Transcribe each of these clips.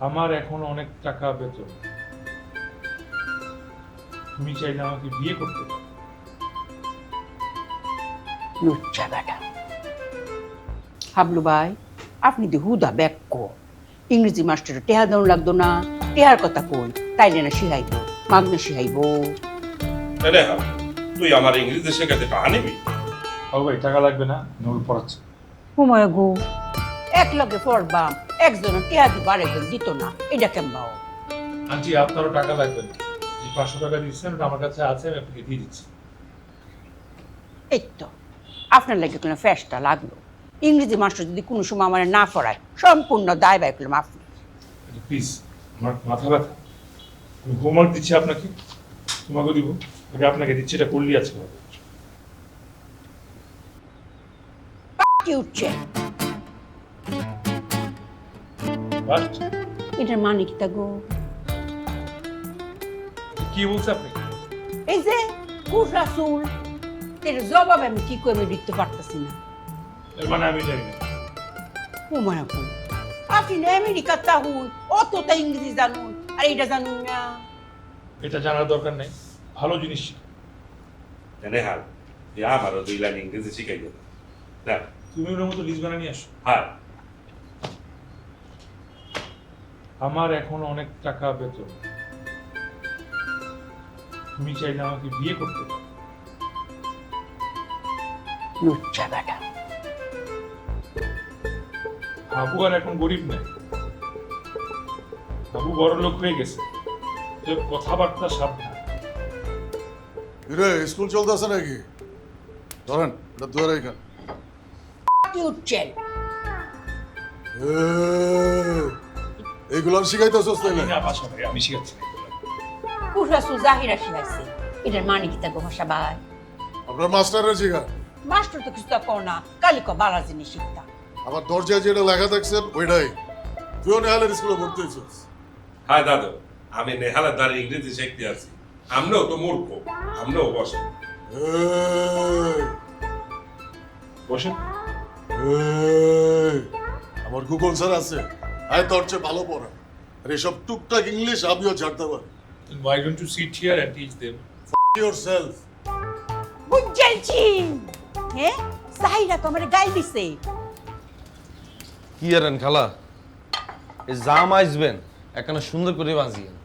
আমার এখন অনেক টাকা বেতন। তুমি চাইলে আমাকে বিয়ে করতে পারো। লুচ্চা বেটা। হাবলু ভাই, আপনি তো হুদা ব্যাক ইংরেজি মাস্টারে টেহা দেওয়া লাগতো না, টেহার কথা কই তাইলে না শিখাইব, মাগনা শিখাইব। তাহলে তুই আমার ইংরেজি শেখাতে টাকা নিবি? বাবু ভাই টাকা লাগবে না, নোল পড়াচ্ছে। হুমায় গো, এক লগে পড়বাম, একজন টেহা দিব আরেকজন দিত না, এটা কেমবাও? আন্টি আপনারও টাকা লাগবে না, যে 500 টাকা দিচ্ছেন ওটা আমার কাছে আছে, আমি আপনাকে দিয়ে দিচ্ছি। এই তো আপনার লাগে কোনো ফেসটা লাগলো। ইংরেজি মাস্টার যদি কোনো সময় আমার না পড়ায়, সম্পূর্ণ দায় বাই করলাম আপনি। প্লিজ, আমার মাথা ব্যথা, আমি হোমওয়ার্ক দিচ্ছি আপনাকে, তোমাকে দিব, এটা আপনাকে দিচ্ছি, এটা করলেই আছে। কি উঠছে? What? এটার মানে কি তা গো? কি বলছে আপনি? এই যে কুরাসুল, এর জবাব আমি কি করে দিতে পারতেছি না। এর মানে আমি জানি না। হুমায় গো, আপনি না আমেরিকা তাহুন, অতটা ইংরেজি জানুন, আর এটা জানুন না। এটা জানার দরকার নেই, ভালো জিনিস শিখো। নেহাল, আমারও 2 লাইন ইংরেজি শিখাই দেব। দেখ, তুমি ওর মতো লিস্ট বানিয়ে নিয়ে আসো। হ্যাঁ, আমার এখন অনেক টাকা বেতন। তুমি চাইলে আমাকে বিয়ে করতে পারো। লুচ্চা বেটা। বাবু আর এখন গরিব নাই, বাবু বড় লোক হয়ে গেছে, এর কথাবার্তা সাবধান। রে স্কুল চলতেছে নাকি? ধরেন এটা ধরে এখান। কি উঠছেন? এইগুলো শিখাইতেছস তাইলে? না বাসা ভাই, আমি শিখাচ্ছি না এগুলো। কুরাসুল জাহিরা শিখাইছে, এটার মানে কি তা গো ভাষা ভাই? আপনার মাস্টারের শিখা। মাস্টার তো কিছু তা কও না, কালি ক বালা জিনিস শিখতা। আমার দরজায় যেটা লেখা দেখছেন ওইটাই। তুইও নেহালের স্কুলে ভর্তি হয়েছিস। হ্যাঁ দাদু, আমি নেহালের দ্বারা ইংরেজি শিখতে আছি। আমরাও তো মূর্খ, আমরাও বসে। বসেন। আমার গুগল স্যার আছে, আয় তোর চেয়ে ভালো পড়া। আর এসব টুকটাক ইংলিশ আমিও জানতে পারি। Then why don't you sit here and teach them? Yourself. বুঝাইছি, হ্যাঁ জাহিরা তো আমার গাই দিছে। কি আরেন খালা, এই জাম আসবেন এখানে সুন্দর করে বাজিয়েন।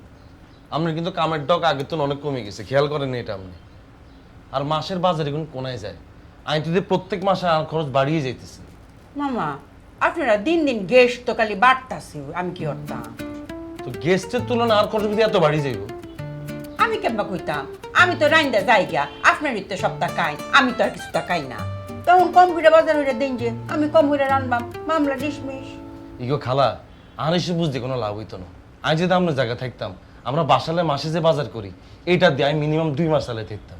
আপনার কিন্তু কামের ডক আগের তো অনেক কমে গেছে, খেয়াল করেন এটা আপনি। আর মাসের বাজারে কোন কোনায় যায়, আমি তো প্রত্যেক মাসে আর খরচ বাড়িয়ে যাইতেছে। মামা, আপনারা দিন দিন গেস্ট তো খালি বাড়তাছে, আমি কি করতাম? তো গেস্টের তুলনায় আর খরচ যদি এত বাড়িয়ে যাইব? আমি কেমবা কইতাম, আমি তো রাইন্দা যাইগা, আপনারই তো সপ্তাহ খাই, আমি তো আর কিছু তা খাই না। তখন কম করে বাজার হইলে দিন যে আমি কম করে রানবাম, মামলা ডিসমিস। ইগো খালা, আর এসে বুঝতে কোনো লাভ হইতো না। আমি যদি আপনার জায়গায় থাকতাম, আমরা বাসালে মাসে যে বাজার করি এইটা দিয়ে আমি মিনিমাম 2 মাস সালে থাকতাম।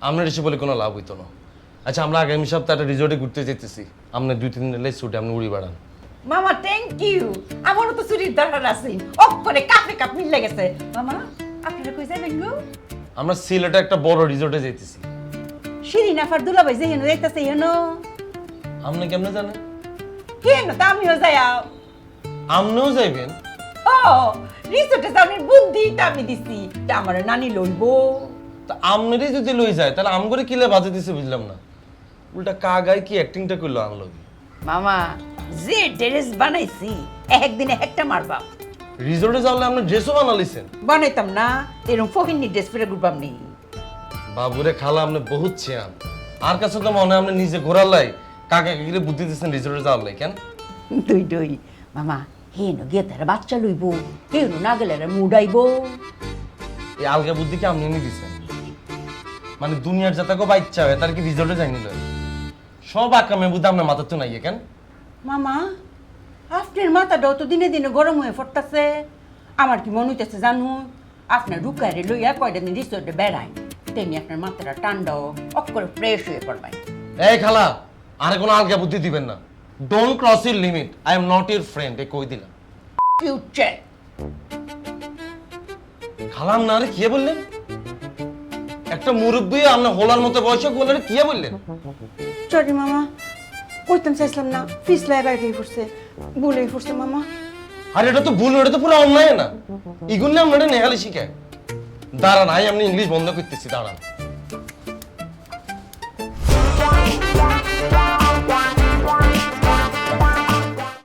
আপনার এসে বলে কোনো লাভ হইতো না। আচ্ছা, আমরা আগামী সপ্তাহে একটা রিসোর্টে ঘুরতে যেতেছি, আপনার 2-3 দিনের ছুটি আপনি উড়ি বাড়ান। মামা থ্যাংক ইউ, আমারও তো চুরির দরকার আছে, অক্ষরে কাপে কাপ মিলে গেছে। মামা আপনারা কই যাবেন গো? আমরা সিলেটে একটা বড় রিসোর্টে যেতেছি। শিরিন আফার দুলাভাই যে হেন যাইতাছে হেন। আপনি কেমনে জানেন? হেন তো আমিও যাই। আপনিও যাইবেন? ও রিসোর্টে যাওয়ার বুদ্ধি তো আমি দিছি, তা আমার নানি লইবো। তা আমনেরই যদি লই যায় তাহলে আম করে কিলে বাজে দিছে বুঝলাম না। উল্টা কাগায় কি অ্যাক্টিংটা করলো আনলো। মামা যে ড্রেস বানাইছি একদিনে একটা মারবা। রিসোর্টে যাওয়ালে আপনি ড্রেসও বানালিছেন? বানাইতাম না, এরকম ফকিন্নি ড্রেস পরে ঘুরবাম নি। বাবুরে খালা, আপনি বহুত ছিয়ান। আর কাছে তো মনে হয় আপনি নিজে ঘোরার লাই কাকা কাকিরে বুদ্ধি দিচ্ছেন রিসোর্টে যাওয়ার লাই। কেন? দুই দুই মামা, হেন গিয়ে তারা বাচ্চা লইব, হেন না গেলে মুডাইব। এই আলগা বুদ্ধি কি আপনি এনে দিচ্ছেন? মানে দুনিয়ার যাতাকে বাচ্চা হয় তার কি রিসোর্টে যায়নি লয়? সব আকামে বুদ্ধি আপনার মাথা তো নাই কেন? মামা আপনার মাথাটাও তো দিনে দিনে গরম হয়ে পড়তেছে। আমার কি মনে হইতেছে জানো, আপনার রুকারে লইয়া কয়টা দিন রিসোর্টে বেড়াই, তেমনি আপনার মাথাটা ঠান্ডাও অক্ষরে ফ্রেশ হয়ে পড়বাই। এই খালা, আরে কোনো আলগা বুদ্ধি দিবেন না। Don't cross your limit, I am not your friend, এ কই দিলাম। ফিউচার খালাম না, আরে কি বললেন? একটা মুরব্বী আপনার হোলার মতো বয়সে বললেন কি বললেন? সরি মামা, কইতাম চাইছিলাম না, ফিসলাই বাইরে পড়ছে, বলেই পড়ছে মামা। আর এটা তো ভুল, এটা তো পুরো অন্যায় না। এগুলো আমরা নেহালি শিখায়। দাঁড়ান, আমি ইংলিশ বন্ধ করতেছি, দাঁড়ান।